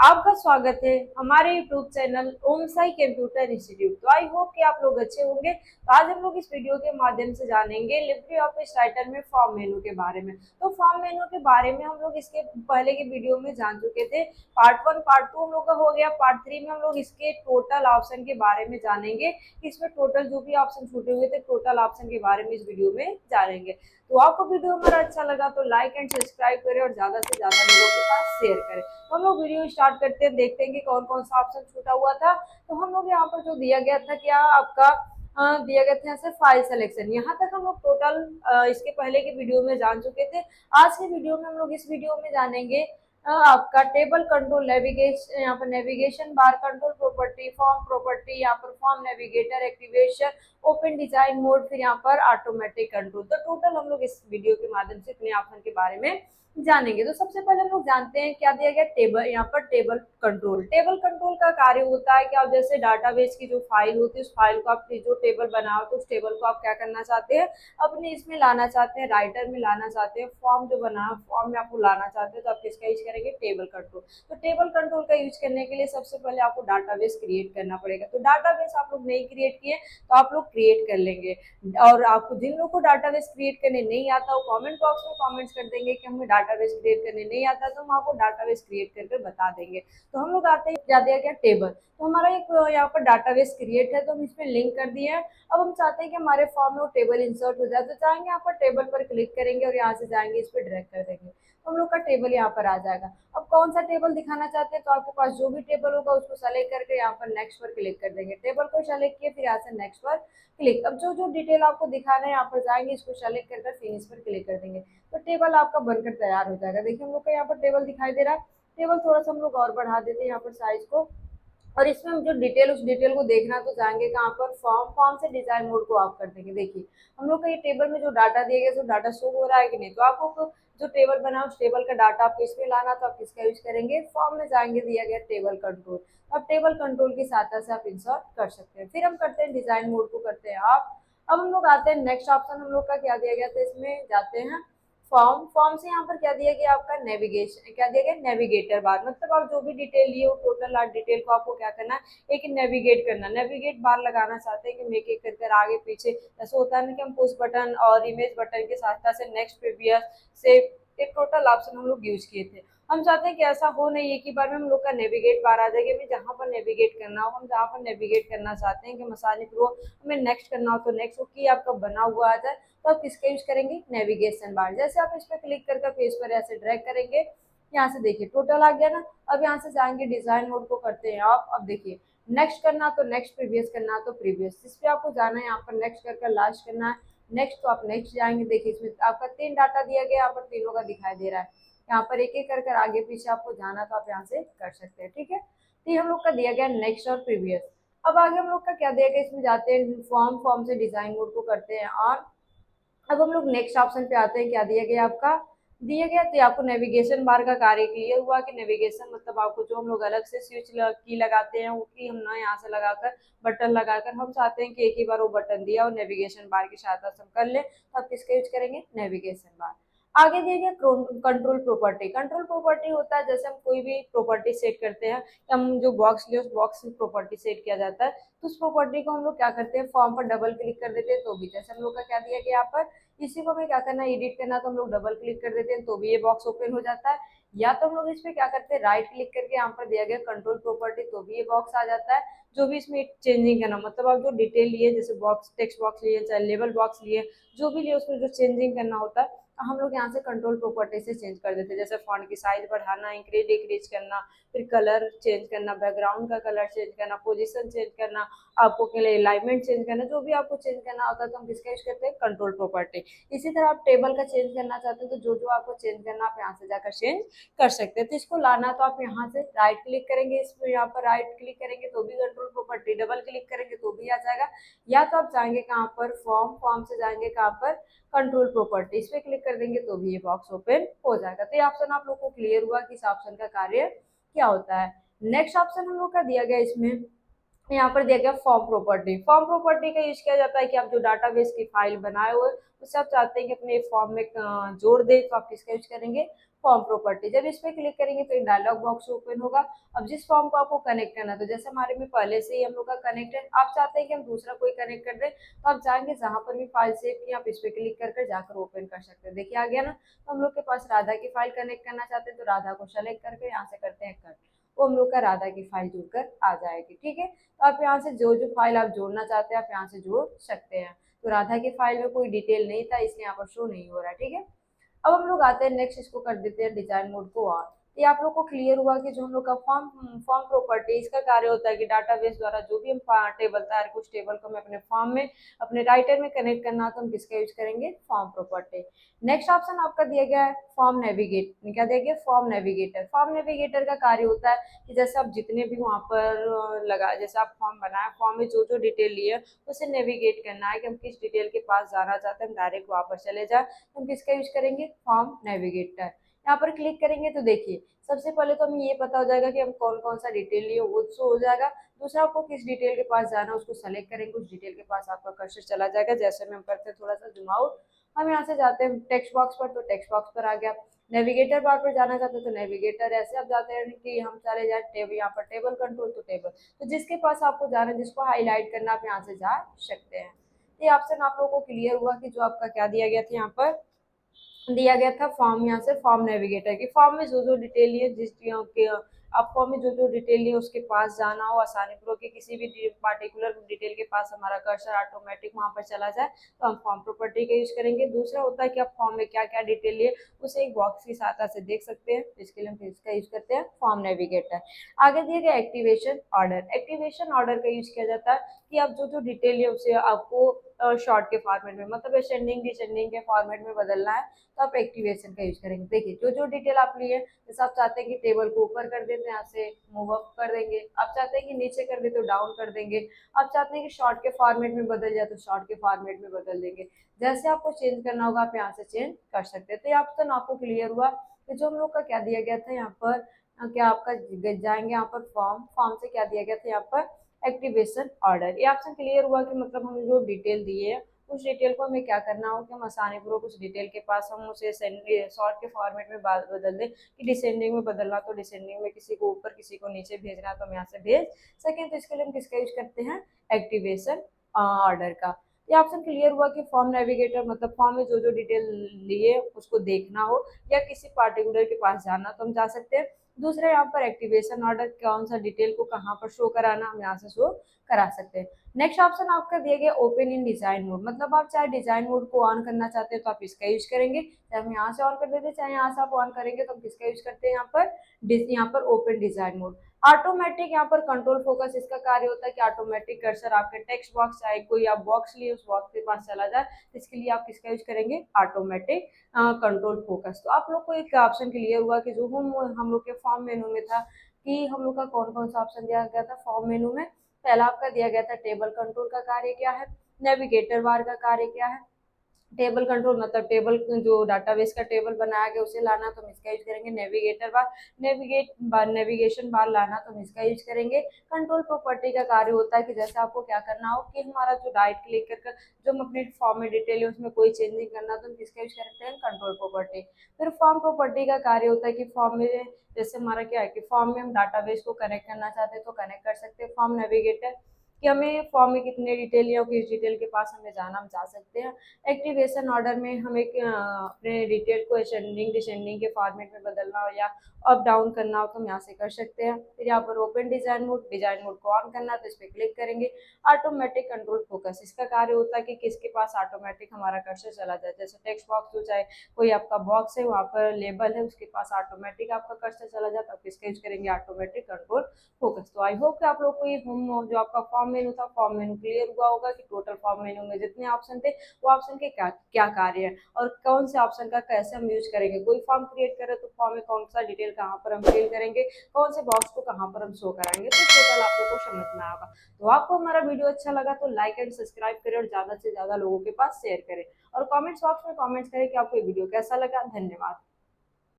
आपका स्वागत है हमारे यूट्यूब चैनल ओम साई कंप्यूटर इंस्टीट्यूट। तो आई होप कि आप लोग अच्छे होंगे। तो आज हम लोग इस वीडियो के माध्यम से जानेंगे लिब्रे ऑफिस राइटर में फॉर्म मेनू के बारे में। तो फॉर्म मेनू के बारे में हम लोग इसके पहले के वीडियो में जान चुके थे। पार्ट 1 पार्ट 2 हम लोग का हो गया। पार्ट 3 में हम लोग इसके टोटल ऑप्शन के बारे में जानेंगे। इसमें टोटल जो भी ऑप्शन छूटे हुए थे टोटल ऑप्शन के बारे में इस वीडियो में जानेंगे। तो आपको वीडियो हमारा अच्छा लगा तो लाइक एंड सब्सक्राइब करें और ज्यादा से ज्यादा लोगों के साथ शेयर करें। तो हम लोग वीडियो स्टार्ट करते हैं, देखते हैं कि कौन कौन सा ऑप्शन छूटा हुआ था। तो हम लोग यहाँ पर जो दिया गया था क्या आपका दिया गया था यहाँ से फाइल सिलेक्शन। यहाँ तक हम लोग टोटल इसके पहले के वीडियो में जान चुके थे। आज के वीडियो में हम लोग इस वीडियो में जानेंगे आपका टेबल कंट्रोल नेविगेशन, यहाँ पर navigation bar control property, form property, यहाँ पर form navigator activation, open design mode, फिर यहाँ पर ऑटोमेटिक कंट्रोल। तो टोटल हम लोग इस वीडियो के माध्यम से इतने ऑप्शन के बारे में जानेंगे। तो सबसे पहले हम लोग जानते हैं क्या दिया गया टेबल। यहाँ पर टेबल कंट्रोल, टेबल कंट्रोल का कार्य होता है कि आप जैसे डाटाबेस की जो फाइल होती है उस फाइल को आप जो टेबल बनाओ तो उस टेबल को आप क्या करना चाहते हैं, अपने इसमें लाना चाहते हैं, राइटर में लाना चाहते हैं। फॉर्म जो बना फॉर्म में आपको लाना चाहते हैं तो आप किसका यूज करेंगे, टेबल कंट्रोल। तो टेबल कंट्रोल का यूज करने के लिए सबसे पहले आपको डाटाबेस क्रिएट करना पड़ेगा। तो डाटाबेस आप लोग नहीं क्रिएट किए तो आप लोग क्रिएट कर लेंगे। और आपको जिन लोगों को डाटाबेस क्रिएट करने नहीं आता वो कमेंट बॉक्स में कमेंट्स कर देंगे कि हमें डाटाबेस क्रिएट करने नहीं आता, तो हम आपको डाटाबेस क्रिएट करके बता देंगे। तो हम लोग आते हैं क्या दिया गया टेबल। तो हमारा एक यहाँ पर डाटाबेस क्रिएट है तो हम इसमें लिंक कर दिए हैं। अब हम चाहते हैं कि हमारे फॉर्म में वो टेबल इंसर्ट हो जाए, तो चाहेंगे यहाँ पर टेबल पर क्लिक करेंगे और यहाँ से जाएंगे इस पर ड्रैग कर देंगे तो हम लोग का टेबल यहाँ पर आ जाएगा। अब कौन सा टेबल दिखाना चाहते हैं तो आपके पास जो भी टेबल होगा उसको सेलेक्ट करके यहाँ पर नेक्स्ट पर क्लिक कर देंगे। टेबल को सेलेक्ट किए फिर यहाँ से नेक्स्ट पर क्लिक। अब जो जो डिटेल आपको दिखाना है यहाँ पर जाएंगे, इसको सेलेक्ट कर फिनिश पर क्लिक कर देंगे तो टेबल आपका बनकर तैयार हो जाएगा। देखिए हम लोग का यहाँ पर टेबल दिखाई दे रहा है। टेबल थोड़ा सा हम लोग और बढ़ा देते हैं यहाँ पर साइज को। और इसमें हम जो डिटेल उस डिटेल को देखना तो जाएंगे कहाँ पर, फॉर्म से डिजाइन मोड को ऑफ कर देंगे। देखिए हम लोग का ये टेबल में जो डाटा दिया गया डाटा शो हो रहा है कि नहीं। तो आपको जो टेबल बना उस टेबल का डाटा आपको इसमें लाना तो आप किसका यूज करेंगे, फॉर्म में जाएंगे दिया गया टेबल कंट्रोल। अब टेबल कंट्रोल की सहायता से आप इंसर्ट कर सकते हैं। फिर हम करते हैं डिजाइन मोड को करते हैं आप। अब हम लोग आते हैं नेक्स्ट ऑप्शन, हम लोग का क्या दिया गया था इसमें जाते हैं फॉर्म से यहाँ पर क्या दिया गया आपका नेविगेशन, क्या दिया गया नेविगेटर बार। मतलब आप जो भी डिटेल लिए हो टोटल डिटेल को आपको क्या करना है, एक नेविगेट करना, नेविगेट बार लगाना चाहते हैं कि एक एक कर आगे पीछे। ऐसा होता है ना कि हम पुश बटन और इमेज बटन के साथ से नेक्स्ट प्रीवियस से एक टोटल ऑप्शन हम लोग यूज किए थे। हम चाहते हैं कि ऐसा हो नहीं, एक ही बार में हम लोग का नेविगेट बार आ जाएगी। हमें जहाँ पर नेविगेट करना हो, हम जहाँ पर नेविगेट करना चाहते हैं कि मसाले प्रो हमें नेक्स्ट करना हो तो नेक्स्ट की आपका बना हुआ आ जाए तो आप किसका यूज करेंगे, नेविगेशन बार। जैसे आप इस पर क्लिक करके पेज पर ऐसे ड्रैग करेंगे, यहाँ से देखिए टोटल आ गया ना। अब यहाँ से जाएंगे डिजाइन मोड को करते हैं आप। अब देखिए नेक्स्ट करना तो नेक्स्ट, प्रीवियस करना तो प्रीवियस, जिस पे आपको जाना है यहाँ पर नेक्स्ट करके लास्ट करना है नेक्स्ट तो आप नेक्स्ट जाएंगे। देखिए इसमें आपका 3 डाटा दिया गया, यहाँ पर तीनों का दिखाई दे रहा है। यहाँ पर एक एक कर आगे पीछे आपको जाना तो आप यहाँ से कर सकते हैं। ठीक है, तो ये हम लोग का दिया गया नेक्स्ट और प्रीवियस। अब आगे हम लोग का क्या दिया गया, इसमें जाते हैं फॉर्म से डिजाइन मोड को करते हैं और अब हम लोग नेक्स्ट ऑप्शन पे आते हैं। क्या दिया गया आपका, दिया गया तो आपको नेविगेशन बार का कार्य क्लियर हुआ कि नेविगेशन मतलब आपको जो हम लोग अलग से स्विच की लगाते हैं वो की हम ना यहाँ से लगाकर बटन लगाकर हम चाहते हैं कि एक ही बार वो बटन दिया और नेविगेशन बार की सहायता से हम कर ले तो आप किसका यूज करेंगे, नेविगेशन बार। आगे दिया गया कंट्रोल प्रॉपर्टी। कंट्रोल प्रॉपर्टी होता है जैसे हम कोई भी प्रॉपर्टी सेट करते हैं, हम जो बॉक्स लिए उस बॉक्स में प्रॉपर्टी सेट किया जाता है तो उस प्रॉपर्टी को हम लोग क्या करते हैं, फॉर्म पर डबल क्लिक कर देते हैं तो भी, जैसे हम लोग का क्या दिया गया यहाँ पर, इसी को हमें क्या करना है एडिट करना तो हम लोग डबल क्लिक कर देते हैं तो भी ये बॉक्स ओपन हो जाता है। या तो हम लोग इस पे क्या करते हैं राइट क्लिक करके यहाँ पर दिया गया कंट्रोल प्रॉपर्टी तो भी ये बॉक्स आ जाता है। जो भी इसमें चेंजिंग करना मतलब आप जो डिटेल लिए जैसे बॉक्स टेक्स्ट बॉक्स लिए चाहे लेबल बॉक्स लिए जो भी लिए उसमें जो चेंजिंग करना होता है हम लोग यहाँ से कंट्रोल प्रॉपर्टी से चेंज कर देते हैं। जैसे फॉन्ट की साइज बढ़ाना, इंक्रीज डिक्रीज करना, फिर कलर चेंज करना, बैकग्राउंड का कलर चेंज करना, पोजीशन चेंज करना, आपको के लिए अलाइनमेंट चेंज करना, जो भी आपको चेंज करना होता है तो हम किसका यूज करते हैं, कंट्रोल प्रॉपर्टी। इसी तरह आप टेबल का चेंज करना चाहते हैं तो जो जो आपको चेंज करना आप यहाँ से जाकर चेंज कर सकते हैं। तो इसको लाना तो आप यहाँ से राइट क्लिक करेंगे, इसमें यहाँ पर राइट क्लिक करेंगे तो भी कंट्रोल प्रॉपर्टी, डबल क्लिक करेंगे तो भी आ जाएगा। या तो आप जाएंगे कहाँ पर, फॉर्म से जाएंगे कहाँ पर, कंट्रोल प्रॉपर्टी, इस पे क्लिक कर देंगे तो भी ये बॉक्स ओपन हो जाएगा। तो ये ऑप्शन आप लोग को क्लियर हुआ कि इस ऑप्शन का कार्य क्या होता है। नेक्स्ट ऑप्शन हम लोग का दिया गया इसमें यहाँ पर दिया गया फॉर्म प्रॉपर्टी। फॉर्म प्रॉपर्टी का यूज किया जाता है कि आप जो डाटाबेस की फाइल बनाए हुए उसे आप चाहते हैं कि अपने फॉर्म में जोड़ दे, तो आप किसका यूज करेंगे, फॉर्म प्रॉपर्टी। जब इस पर क्लिक करेंगे तो एक डायलॉग बॉक्स ओपन होगा। अब जिस फॉर्म को आपको कनेक्ट करना है, तो जैसे हमारे में पहले से ही हम लोग का कनेक्ट है, आप चाहते हैं कि हम दूसरा कोई कनेक्ट कर दें, तो आप जाएंगे जहां पर भी फाइल सेव की, आप इस पे क्लिक कर जाकर ओपन कर सकते हैं। देखिए आ गया ना। तो हम लोग के पास राधा की फाइल कनेक्ट करना चाहते हैं, तो राधा को सेलेक्ट करके यहाँ से करते हैं कट, वो हम लोग का राधा की फाइल जुड़कर आ जाएगी। ठीक है, तो आप यहाँ से जो जो फाइल आप जोड़ना चाहते हैं आप यहाँ से जोड़ सकते हैं। तो राधा की फाइल में कोई डिटेल नहीं था, इसलिए यहाँ पर शो नहीं हो रहा है। ठीक है, अब हम लोग आते हैं नेक्स्ट, इसको कर देते हैं डिजाइन मोड को ऑन। ये आप लोग को क्लियर हुआ कि जो हम लोग का फॉर्म फॉर्म प्रॉपर्टी, इसका कार्य होता है कि डाटाबेस द्वारा जो भी हम टेबल तैयार, कुछ टेबल को हमें अपने फॉर्म में, अपने राइटर में कनेक्ट करना हो, तो हम किसका यूज करेंगे, फॉर्म प्रॉपर्टी। नेक्स्ट ऑप्शन आपका दिया गया है फॉर्म नेविगेट, क्या दिया गया, फॉर्म नेविगेटर। फॉर्म नेविगेटर का कार्य होता है कि जैसे आप जितने भी वहां पर लगा, जैसे आप फॉर्म बनाए, फॉर्म में जो जो डिटेल लिए उसे नेविगेट करना है कि हम किस डिटेल के पास जाना चाहते हैं, हम डायरेक्ट वहां पर चले जाए, तो हम किसका यूज करेंगे, फॉर्म नेविगेटर। यहाँ पर क्लिक करेंगे तो देखिए सबसे पहले तो हमें ये पता हो जाएगा कि हम कौन कौन सा डिटेल लिए, वो शो हो जाएगा। दूसरा, आपको किस डिटेल के पास जाना है उसको सेलेक्ट करेंगे, उस डिटेल के पास आपका कर्सर चला जाएगा। जैसे में हम करते हैं थोड़ा सा जूम आउट, हम यहाँ से जाते हैं टेक्स्ट बॉक्स पर, तो टेक्स्ट बॉक्स पर आ गया। नेविगेटर बार पर जाना चाहते हैं तो नेविगेटर, ऐसे आप जाते हैं कि हम चले जाए टेबल, यहाँ पर टेबल कंट्रोल, तो टेबल, तो जिसके पास आपको जाना है, जिसको हाईलाइट करना, आप यहाँ से जा सकते हैं। ये ऑप्शन आप लोगों को क्लियर हुआ कि जो आपका क्या दिया गया था, यहाँ पर दिया गया था फॉर्म, यहाँ से फॉर्म नेविगेटर की फॉर्म में जो जो डिटेल है, जिस के आप फॉर्म में जो जो डिटेल है उसके पास जाना हो आसानी पूर्वक, कि किसी भी पार्टिकुलर डिटेल के पास हमारा कर्सर ऑटोमेटिक वहां पर चला जाए, तो हम फॉर्म प्रॉपर्टी का यूज करेंगे। दूसरा होता है कि आप फॉर्म में क्या क्या डिटेल है उसे एक बॉक्स की सहायता से देख सकते हैं, इसके लिए हम इसका यूज करते हैं फॉर्म नेविगेटर। आगे दिए गए एक्टिवेशन ऑर्डर। एक्टिवेशन ऑर्डर का यूज किया जाता है कि आप जो जो डिटेल है उसे आपको शॉर्ट के फॉर्मेट में, मतलब असेंडिंग डिसेंडिंग के फॉर्मेट में बदलना है, तो आप एक्टिवेशन का यूज करेंगे। देखिए जो जो डिटेल आप लिए, जैसे आप चाहते हैं कि टेबल को ऊपर कर देते हैं, यहाँ से मूव अप कर देंगे, आप चाहते हैं कि नीचे कर दे तो डाउन कर देंगे, आप चाहते हैं कि शॉर्ट के फॉर्मेट में बदल जाए तो शॉर्ट के फॉर्मेट में बदल देंगे। जैसे आपको चेंज करना होगा आप यहाँ से चेंज कर सकते हैं। तो ये ऑप्शन आपको क्लियर हुआ कि जो हम लोग का क्या दिया गया था यहाँ पर, क्या आपका जाएंगे यहाँ पर फॉर्म, फॉर्म से क्या दिया गया था यहाँ पर, एक्टिवेशन ऑर्डर। ये ऑप्शन क्लियर हुआ कि मतलब हम जो डिटेल दिए है उस डिटेल को हमें क्या करना हो कि हम आसानी पूर्वक उस डिटेल के पास हम उसे शॉर्ट के फॉर्मेट में बदल दें, कि डिसेंडिंग में बदलना तो डिसेंडिंग में, किसी को ऊपर किसी को नीचे भेजना तो हम यहाँ से भेज सकें, तो इसके लिए हम किसका यूज करते हैं, एक्टिवेशन ऑर्डर का। ये ऑप्शन क्लियर हुआ कि फॉर्म नेविगेटर मतलब फॉर्म में जो जो डिटेल लिए उसको देखना हो या किसी पार्टिकुलर के पास जाना तो हम जा सकते हैं। दूसरा यहाँ पर एक्टिवेशन ऑर्डर, कौन सा डिटेल को कहाँ पर शो कराना हम यहाँ से शो करा सकते हैं। नेक्स्ट ऑप्शन आपका दिया गया ओपन इन डिजाइन मोड, मतलब आप चाहे डिजाइन मोड को ऑन करना चाहते हैं तो आप इसका यूज करेंगे, चाहे हम यहाँ से ऑन कर देते हैं चाहे यहाँ से आप ऑन करेंगे, तो हम किसका यूज करते हैं यहाँ पर ओपन डिजाइन मोड। ऑटोमेटिक यहाँ पर कंट्रोल फोकस, इसका कार्य होता है कि ऑटोमेटिक कर्सर आपके टेक्स्ट बॉक्स, चाहे कोई आप बॉक्स लिए उस बॉक्स के पास चला जाए, इसके लिए आप किसका यूज करेंगे, ऑटोमेटिक कंट्रोल फोकस। तो आप लोग को एक ऑप्शन क्लियर हुआ कि जो हम लोग के फॉर्म मेनू में था कि हम लोग का कौन कौन सा ऑप्शन दिया गया था फॉर्म मेनू में। पहला आपका दिया गया था टेबल कंट्रोल का कार्य क्या है, नेविगेटर बार का कार्य क्या है, टेबल कंट्रोल मतलब टेबल जो डाटाबेस का टेबल बनाया गया उसे लाना तो हम इसका यूज करेंगे, नेविगेटर बार नेविगेशन बार लाना तो हम इसका यूज करेंगे। कंट्रोल प्रॉपर्टी का कार्य होता है कि जैसे आपको क्या करना हो कि हमारा जो राइट क्लिक कर जो हम अपने फॉर्म में डिटेल है उसमें कोई चेंजिंग करना तो हम किसका यूज करते हैं, कंट्रोल प्रॉपर्टी। फिर फॉर्म प्रॉपर्टी का कार्य होता है कि फॉर्म में जैसे हमारा क्या है कि फॉर्म में हम डाटाबेस को कनेक्ट करना चाहते हैं तो कनेक्ट कर सकते हैं फॉर्म नेविगेटर, कि हमें फॉर्म में कितने डिटेल या किस डिटेल के पास हमें जाना हम जा सकते हैं। एक्टिवेशन ऑर्डर में हमें अपने डिटेल को असेंडिंग डिसेंडिंग के फॉर्मेट में बदलना हो या अप डाउन करना हो तो हम यहाँ से कर सकते हैं। फिर यहाँ पर ओपन डिजाइन मोड को ऑन करना तो इस पर क्लिक करेंगे। ऑटोमेटिक कंट्रोल फोकस, इसका कार्य होता है कि किसके पास ऑटोमेटिक हमारा कर्सर चला जाए, जैसे टेक्स्ट बॉक्स हो चाहे कोई आपका बॉक्स है वहाँ पर लेबल है उसके पास ऑटोमेटिक आपका कर्सर चला जाए तो आप किसका यूज करेंगे, ऑटोमेटिक कंट्रोल फोकस। तो आई होप कि आप लोग को ये होम जो आपका फॉर्म मेनू था फॉर्म मेनू क्लियर हुआ होगा कि टोटल फॉर्म मेनू में जितने ऑप्शन थे वो ऑप्शन के क्या क्या कार्य है और कौन से ऑप्शन का कैसे हम यूज करेंगे। कोई फॉर्म क्रिएट करें तो फॉर्म में कौन सा डिटेल कहाँ पर हम फिल करेंगे, कौन से बॉक्स को कहाँ पर हम शो कराएंगे, तो टोटल आप लोग को समझ में आएगा। तो आपको हमारा वीडियो अच्छा लगा तो लाइक एंड सब्सक्राइब करें और ज्यादा से ज्यादा लोगों के पास शेयर करें और कमेंट्स बॉक्स में कमेंट्स करें कि आपको ये वीडियो कैसा लगा। धन्यवाद।